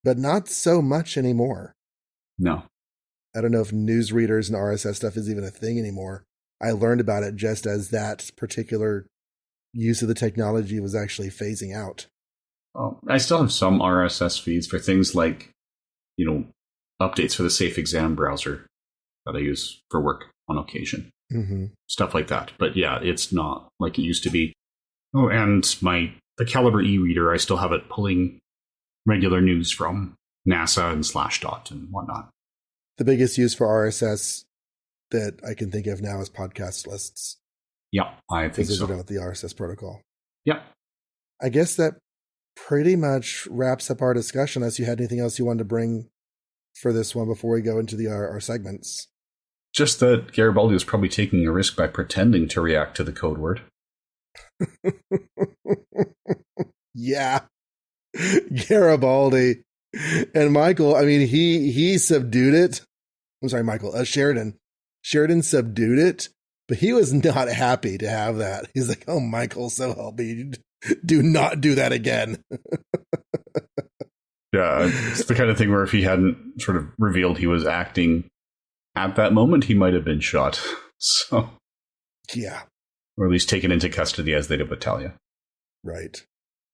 Speaker 2: not so much anymore.
Speaker 1: No.
Speaker 2: I don't know if newsreaders and RSS stuff is even a thing anymore. I learned about it just as that particular use of the technology was actually phasing out.
Speaker 1: Oh, I still have some RSS feeds for things like, updates for the Safe Exam browser that I use for work on occasion.
Speaker 2: Mm-hmm.
Speaker 1: Stuff like that. But yeah, it's not like it used to be. Oh, and the Caliber e-reader, I still have it pulling regular news from NASA and Slashdot and whatnot.
Speaker 2: The biggest use for RSS that I can think of now is podcast lists.
Speaker 1: Yeah, I think so.
Speaker 2: With the RSS protocol.
Speaker 1: Yeah.
Speaker 2: I guess that pretty much wraps up our discussion, unless you had anything else you wanted to bring for this one before we go into our segments. Just
Speaker 1: that Garibaldi was probably taking a risk by pretending to react to the code word.
Speaker 2: Yeah. Garibaldi. And Michael, I mean, he subdued it. I'm sorry, Michael. Sheridan. Sheridan subdued it, but he was not happy to have that. He's like, oh, Michael, so help me. Do not do that again.
Speaker 1: Yeah, it's the kind of thing where if he hadn't sort of revealed he was acting at that moment, he might have been shot. So,
Speaker 2: yeah.
Speaker 1: Or at least taken into custody as they did with Talia.
Speaker 2: Right.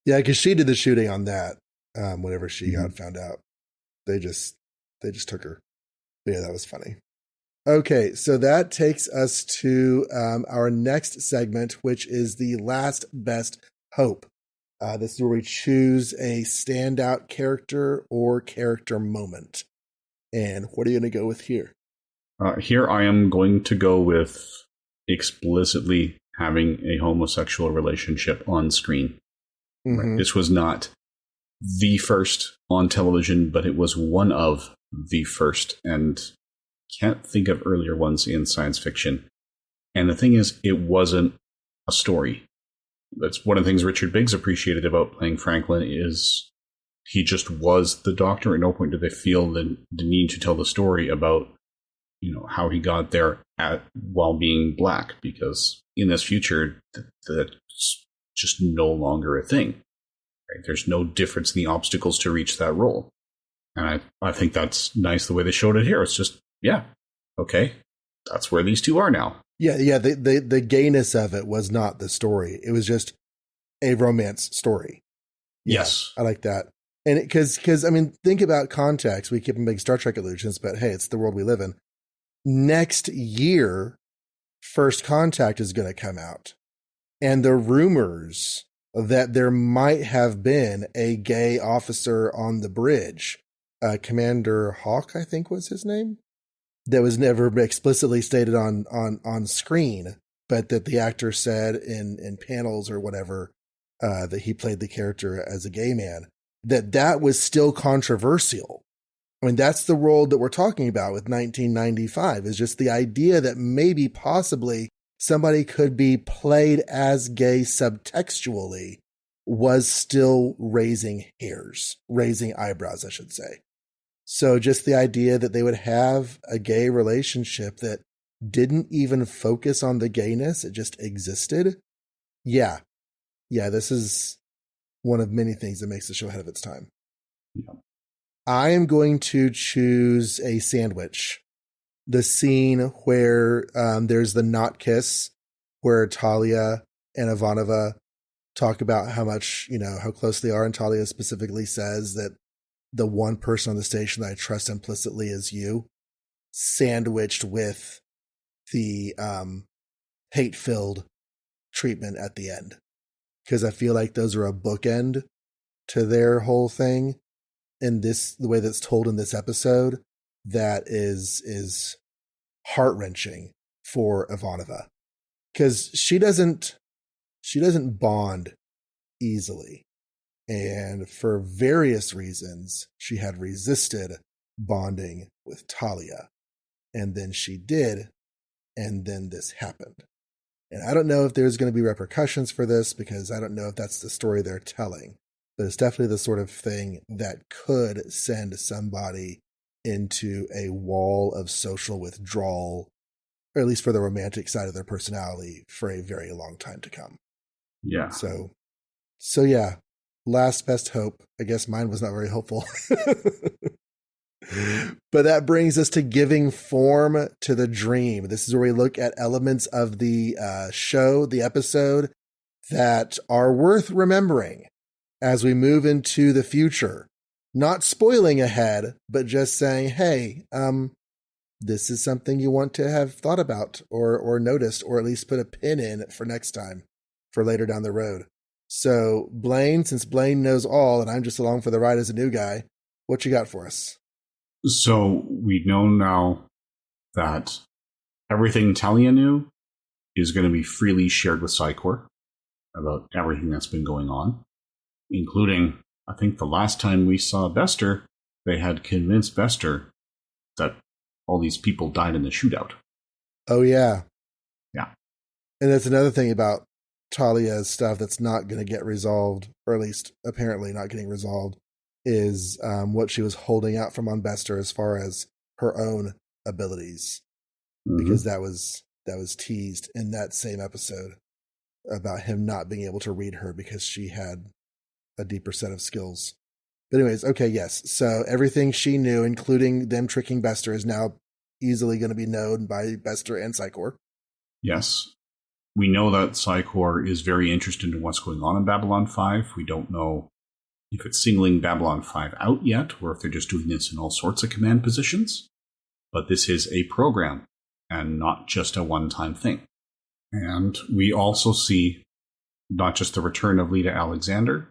Speaker 2: Yeah, because she did the shooting on that whenever she got found out. They just took her. But yeah, that was funny. Okay, so that takes us to our next segment, which is the last best hope. This is where we choose a standout character or character moment. And what are you going to go with here?
Speaker 1: Here I am going to go with explicitly having a homosexual relationship on screen.
Speaker 2: Mm-hmm.
Speaker 1: Right? This was not the first on television, but it was one of the first, and can't think of earlier ones in science fiction. And the thing is, it wasn't a story. That's one of the things Richard Biggs appreciated about playing Franklin is he just was the Doctor. At no point did they feel the need to tell the story about how he got there while being black, because in this future that's just no longer a thing. Right? There's no difference in the obstacles to reach that role, and I think that's nice the way they showed it here. It's just okay, that's where these two are now.
Speaker 2: Yeah. The gayness of it was not the story. It was just a romance story. Yeah,
Speaker 1: yes,
Speaker 2: I like that. And because I mean, think about context. We keep making Star Trek allusions, but hey, it's the world we live in. Next year, First Contact is going to come out. And the rumors that there might have been a gay officer on the bridge, Commander Hawk, I think was his name, that was never explicitly stated on screen, but that the actor said in panels or whatever, that he played the character as a gay man, that was still controversial. I mean, that's the world that we're talking about with 1995, is just the idea that maybe possibly somebody could be played as gay subtextually was still raising eyebrows, I should say. So just the idea that they would have a gay relationship that didn't even focus on the gayness, it just existed. Yeah. This is one of many things that makes the show ahead of its time.
Speaker 1: Yeah.
Speaker 2: I am going to choose a sandwich. The scene where there's the not kiss, where Talia and Ivanova talk about how much, how close they are. And Talia specifically says that the one person on the station that I trust implicitly is you, sandwiched with the hate-filled treatment at the end. Because I feel like those are a bookend to their whole thing. And the way that's told in this episode, that is heart-wrenching for Ivanova. Because she doesn't bond easily. And for various reasons, she had resisted bonding with Talia. And then she did, and then this happened. And I don't know if there's going to be repercussions for this, because I don't know if that's the story they're telling. But it's definitely the sort of thing that could send somebody into a wall of social withdrawal, or at least for the romantic side of their personality, for a very long time to come.
Speaker 1: Yeah.
Speaker 2: So yeah, last best hope. I guess mine was not very hopeful. But that brings us to giving form to the dream. This is where we look at elements of the show, the episode, that are worth remembering as we move into the future. Not spoiling ahead, but just saying, hey, this is something you want to have thought about or noticed, or at least put a pin in for next time, for later down the road. So Blaine, since Blaine knows all and I'm just along for the ride as a new guy, what you got for us?
Speaker 1: So we know now that everything Talia knew is going to be freely shared with Psycor about everything that's been going on, including, I think the last time we saw Bester, they had convinced Bester that all these people died in the shootout.
Speaker 2: Oh, yeah.
Speaker 1: Yeah.
Speaker 2: And that's another thing about Talia's stuff that's not going to get resolved, or at least apparently not getting resolved, is what she was holding out from on Bester as far as her own abilities. Mm-hmm. Because that was teased in that same episode about him not being able to read her because she had a deeper set of skills. But anyways, okay, yes. So everything she knew, including them tricking Bester, is now easily going to be known by Bester and Psycor.
Speaker 1: Yes. We know that Psycor is very interested in what's going on in Babylon 5. We don't know if it's singling Babylon 5 out yet, or if they're just doing this in all sorts of command positions. But this is a program, and not just a one-time thing. And we also see not just the return of Lita Alexander,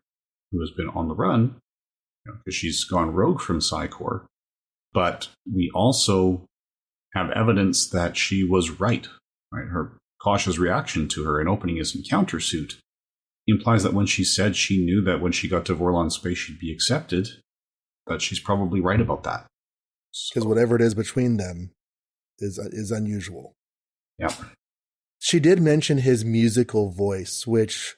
Speaker 1: who has been on the run, because she's gone rogue from Psycor, but we also have evidence that she was right. Her cautious reaction to her in opening his encounter suit implies that when she said she knew that when she got to Vorlon space she'd be accepted, that she's probably right about that.
Speaker 2: Because whatever it is between them is unusual.
Speaker 1: Yeah.
Speaker 2: She did mention his musical voice, which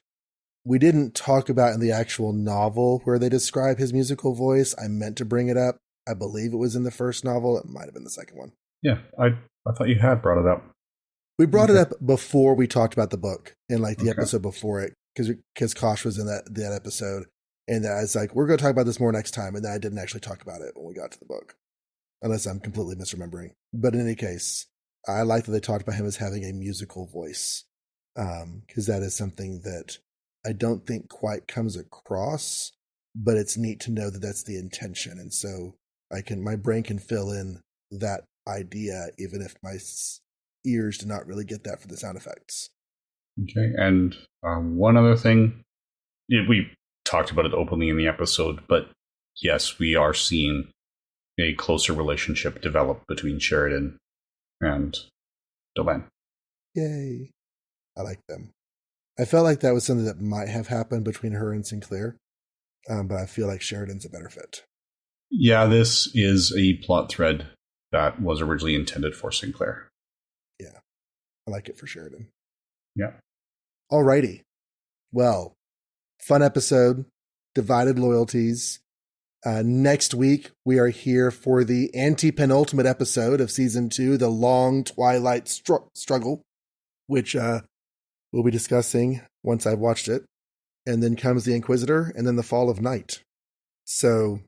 Speaker 2: we didn't talk about in the actual novel where they describe his musical voice. I meant to bring it up. I believe it was in the first novel. It might have been the second one.
Speaker 1: Yeah, I thought you had brought it up.
Speaker 2: We brought it up before we talked about the book, in like the episode before it, because Kosh was in that episode. And I was like, we're going to talk about this more next time. And then I didn't actually talk about it when we got to the book, unless I'm completely misremembering. But in any case, I like that they talked about him as having a musical voice, because that is something that I don't think quite comes across, but it's neat to know that that's the intention. And so my brain can fill in that idea, even if my ears do not really get that for the sound effects.
Speaker 1: Okay, and one other thing, we talked about it openly in the episode, but yes, we are seeing a closer relationship develop between Sheridan and Delenn.
Speaker 2: Yay. I like them. I felt like that was something that might have happened between her and Sinclair, but I feel like Sheridan's a better fit.
Speaker 1: Yeah, this is a plot thread that was originally intended for Sinclair.
Speaker 2: Yeah, I like it for Sheridan.
Speaker 1: Yeah.
Speaker 2: Alrighty. Well, fun episode, divided loyalties. Next week, we are here for the anti-penultimate episode of season 2, the long twilight struggle, which we'll be discussing once I've watched it. And then comes the Inquisitor, and then the Fall of Night. So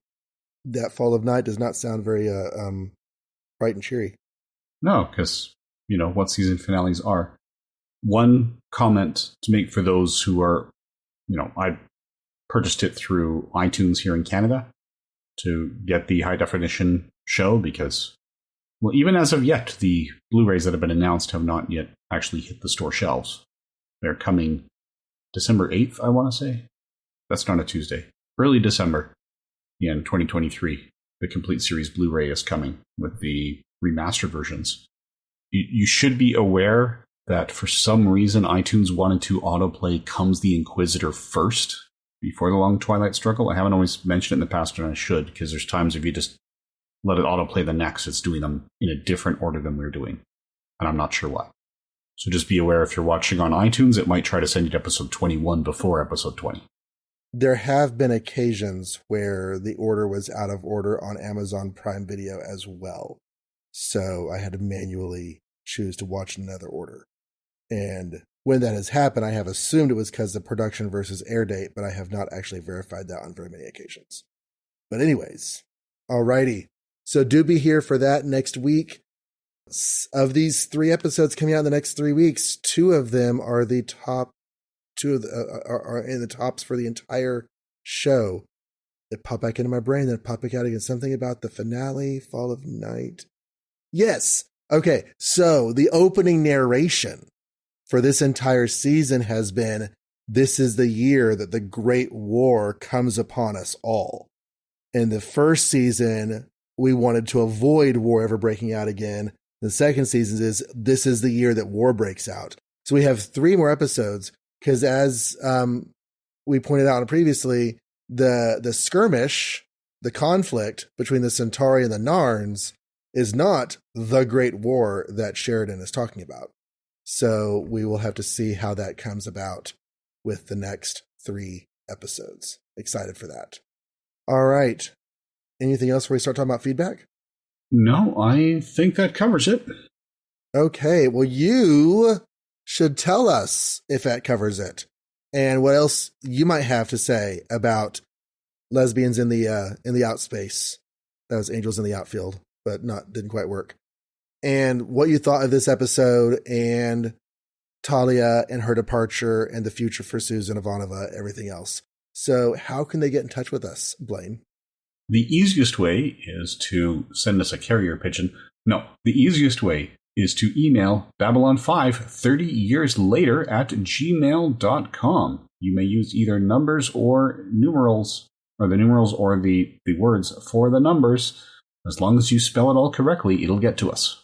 Speaker 2: that Fall of Night does not sound very bright and cheery.
Speaker 1: No, because, what season finales are. One comment to make for those who are, I purchased it through iTunes here in Canada to get the high definition show because, well, even as of yet, the Blu-rays that have been announced have not yet actually hit the store shelves. They're coming December 8th, I want to say. That's not a Tuesday. Early December in 2023. The complete series Blu-ray is coming with the remastered versions. You should be aware that for some reason iTunes wanted to autoplay Comes the Inquisitor first before the Long Twilight Struggle. I haven't always mentioned it in the past, and I should, because there's times if you just let it autoplay the next, it's doing them in a different order than we're doing. And I'm not sure why. So just be aware if you're watching on iTunes, it might try to send you to episode 21 before episode 20.
Speaker 2: There have been occasions where the order was out of order on Amazon Prime Video as well. So I had to manually choose to watch another order. And when that has happened, I have assumed it was because of production versus air date, but I have not actually verified that on very many occasions. But anyways, alrighty. So do be here for that next week. Of these 3 episodes coming out in the next 3 weeks, 2 of them are the top. 2 of the, are in the tops for the entire show. It popped back into my brain, then it popped back out again. Something about the finale, Fall of Night. Yes. Okay. So the opening narration for this entire season has been, this is the year that the Great War comes upon us all. In the first season, we wanted to avoid war ever breaking out again. The second season is, this is the year that war breaks out. So we have 3 more episodes, because as we pointed out previously, the skirmish, the conflict between the Centauri and the Narns is not the Great War that Sheridan is talking about. So we will have to see how that comes about with the next 3 episodes. Excited for that. All right. Anything else before we start talking about feedback?
Speaker 1: No, I think that covers it.
Speaker 2: Okay. Well, you should tell us if that covers it and what else you might have to say about lesbians in the outspace. That was angels in the outfield, but didn't quite work. And what you thought of this episode and Talia and her departure and the future for Susan Ivanova, everything else. So how can they get in touch with us, Blaine?
Speaker 1: The easiest way is to send us a carrier pigeon. No, the easiest way is to email Babylon5 30 years later at gmail.com. You may use either numbers or numerals, or the numerals or the words for the numbers. As long as you spell it all correctly, it'll get to us.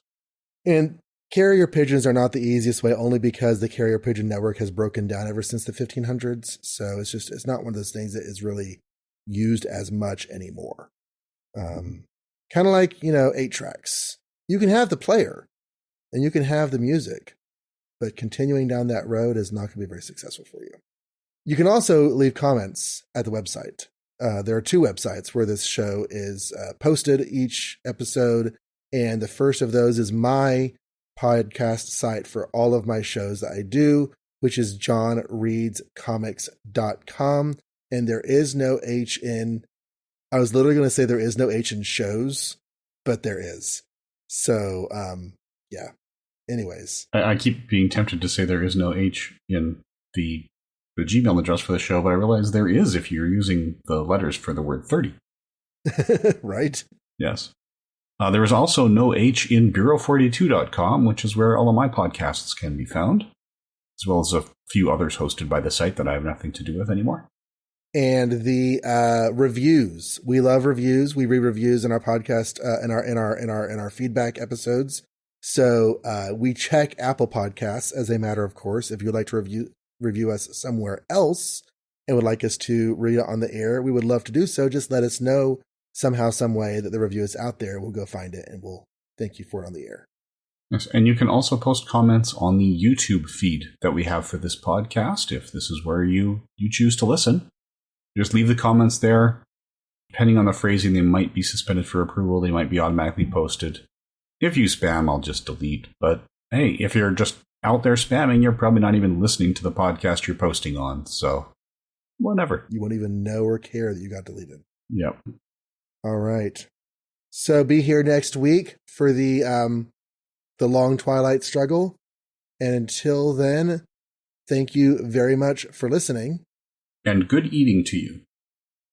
Speaker 2: And carrier pigeons are not the easiest way, only because the carrier pigeon network has broken down ever since the 1500s. So it's not one of those things that is really used as much anymore. Kind of like, 8 tracks. You can have the player and you can have the music, but continuing down that road is not going to be very successful for you. You can also leave comments at the website. There are 2 websites where this show is posted each episode. And the first of those is my podcast site for all of my shows that I do, which is johnreadscomics.com. And there is no H in, I was literally going to say there is no H in shows, but there is. So, yeah. Anyways.
Speaker 1: I keep being tempted to say there is no H in the Gmail address for the show, but I realize there is if you're using the letters for the word 30.
Speaker 2: Right?
Speaker 1: Yes. There is also no H in Bureau42.com, which is where all of my podcasts can be found, as well as a few others hosted by the site that I have nothing to do with anymore.
Speaker 2: And the reviews. We love reviews. We read reviews in our podcast, in our feedback episodes. So we check Apple Podcasts as a matter of course. If you'd like to review us somewhere else and would like us to read it on the air, we would love to do so. Just let us know somehow, some way that the review is out there. We'll go find it and we'll thank you for it on the air.
Speaker 1: Yes, and you can also post comments on the YouTube feed that we have for this podcast if this is where you choose to listen. Just leave the comments there. Depending on the phrasing, they might be suspended for approval. They might be automatically posted. If you spam, I'll just delete. But hey, if you're just out there spamming, you're probably not even listening to the podcast you're posting on. So, whatever.
Speaker 2: You won't even know or care that you got deleted.
Speaker 1: Yep.
Speaker 2: All right. So be here next week for the long Twilight struggle. And until then, thank you very much for listening.
Speaker 1: And good eating to you.